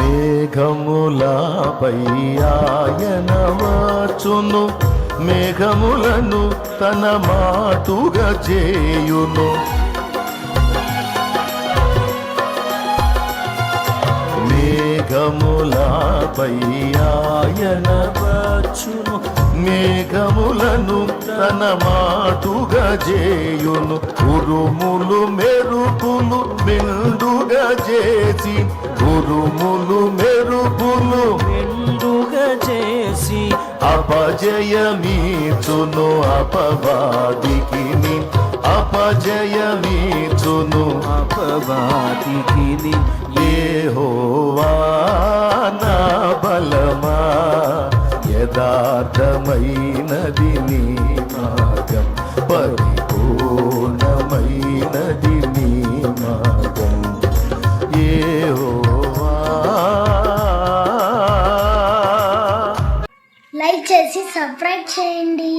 మేఘములపై ఆయన వచ్చును, మేఘములను తన మాటుగా చేయును. మేఘములపై ఆయన వచ్చును, మేఘములను తన మాటుగా చేయును. ఉరుములు మెరుపులు మెండుగా చేసి, ఉరుములు మెరుపులు మెండుగా చేసి అపజయమీచును అపవాదికి, అపజయమీచును అపవాదికి. యెహోవా నా బలమా, యథార్థమైనది నీ మార్గం, పరిపూర్ణమైనది నీ మార్గం. యెహోవా. లైక్ చేసి సబ్స్క్రైబ్ చేయండి.